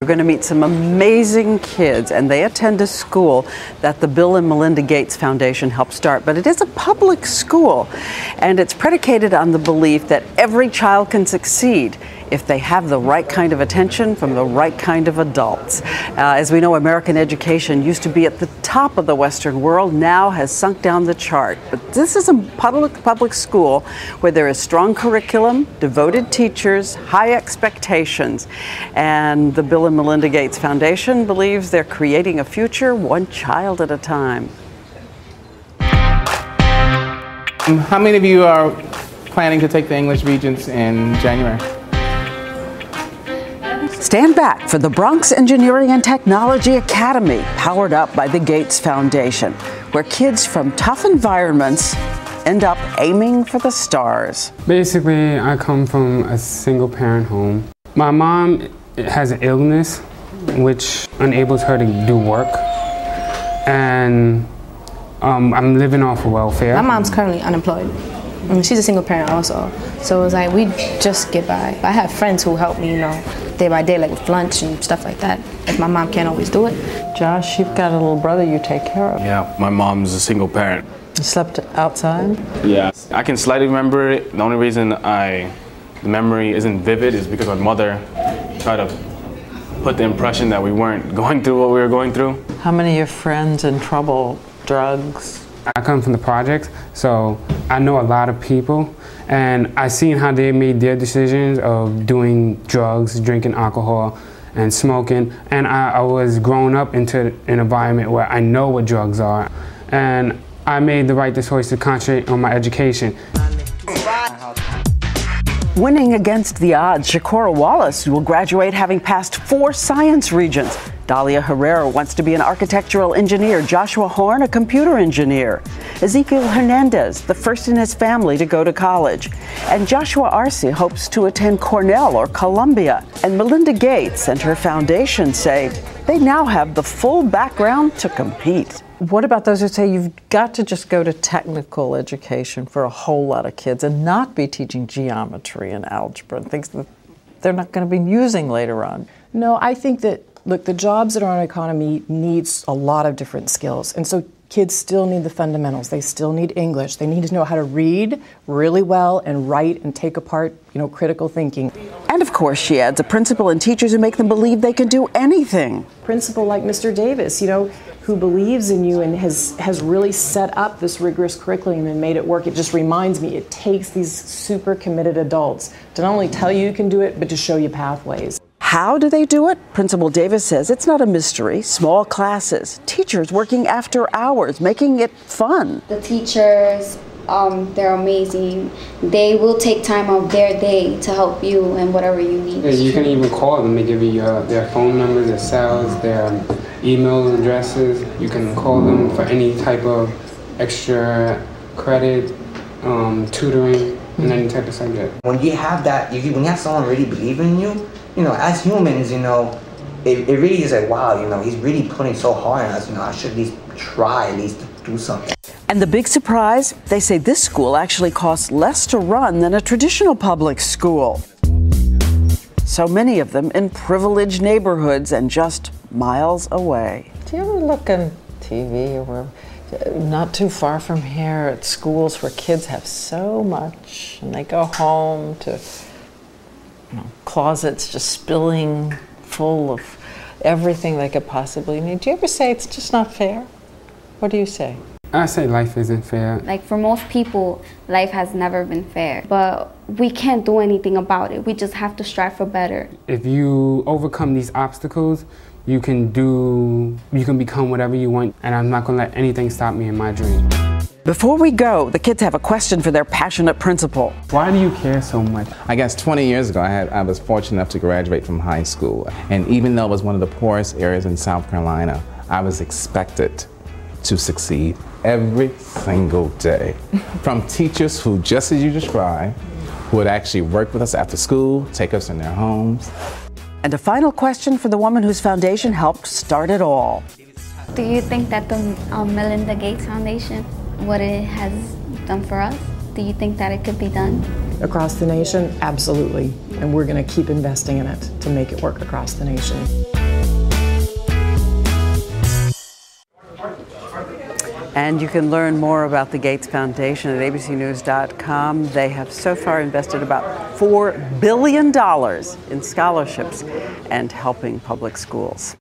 We're going to meet some amazing kids, and they attend a school that the Bill and Melinda Gates Foundation helped start. But it is a public school, and it's predicated on the belief that every child can succeed if they have the right kind of attention from the right kind of adults. As we know, American education used to be at the top of the Western world, now has sunk down the chart. But this is a public school where there is strong curriculum, devoted teachers, high expectations. And the Bill and Melinda Gates Foundation believes they're creating a future one child at a time. How many of you are planning to take the English Regents in January? Stand back for the Bronx Engineering and Technology Academy, powered up by the Gates Foundation, where kids from tough environments end up aiming for the stars. Basically, I come from a single-parent home. My mom has an illness which enables her to do work, and I'm living off of welfare. My mom's currently unemployed. She's a single parent also, so it was like we just get by. I have friends who help me, day by day, like with lunch and stuff like that, if my mom can't always do it. Josh, you've got a little brother you take care of. Yeah, my mom's a single parent. You slept outside? Yeah, I can slightly remember it. The only reason the memory isn't vivid is because my mother tried to put the impression that we weren't going through what we were going through. How many of your friends in trouble, drugs? I come from the projects, so I know a lot of people, and I seen how they made their decisions of doing drugs, drinking alcohol, and smoking. And I was growing up into an environment where I know what drugs are, and I made the right choice to concentrate on my education. Winning against the odds, Shakura Wallace will graduate having passed 4 science regents. Dalia Herrera wants to be an architectural engineer, Joshua Horn a computer engineer, Ezekiel Hernandez, the first in his family to go to college, and Joshua Arce hopes to attend Cornell or Columbia. And Melinda Gates and her foundation say they now have the full background to compete. What about those who say you've got to just go to technical education for a whole lot of kids and not be teaching geometry and algebra and things that they're not going to be using later on? No, I think that, look, the jobs in our economy needs a lot of different skills. And so kids still need the fundamentals. They still need English. They need to know how to read really well and write and take apart, critical thinking. And of course, she adds, a principal and teachers who make them believe they can do anything. Principal like Mr. Davis, who believes in you and has really set up this rigorous curriculum and made it work. It just reminds me, it takes these super committed adults to not only tell you can do it, but to show you pathways. How do they do it? Principal Davis says it's not a mystery. Small classes, teachers working after hours, making it fun. The teachers, they're amazing. They will take time out of their day to help you in whatever you need. Yeah, you can even call them. They give you their phone numbers, their cells, their email addresses. You can call them for any type of extra credit, tutoring, and any type of subject. When you have that, when you have someone really believing in you, as humans, it really is like, wow, he's really putting so hard on us, I should at least try to do something. And the big surprise, they say this school actually costs less to run than a traditional public school. So many of them in privileged neighborhoods and just miles away. Do you ever look on TV or not too far from here at schools where kids have so much and they go home to closets just spilling full of everything they could possibly need? Do you ever say it's just not fair? What do you say? I say life isn't fair. Like for most people, life has never been fair, but we can't do anything about it. We just have to strive for better. If you overcome these obstacles, you can become whatever you want, and I'm not gonna let anything stop me in my dream. Before we go, the kids have a question for their passionate principal. Why do you care so much? I guess 20 years ago, I was fortunate enough to graduate from high school. And even though it was one of the poorest areas in South Carolina, I was expected to succeed every single day. From teachers who, just as you described, who would actually work with us after school, take us in their homes. And a final question for the woman whose foundation helped start it all. Do you think that the Melinda Gates Foundation, what it has done for us, do you think that it could be done across the nation? Absolutely. And we're going to keep investing in it to make it work across the nation. And you can learn more about the Gates Foundation at abcnews.com. They have so far invested about $4 billion in scholarships and helping public schools.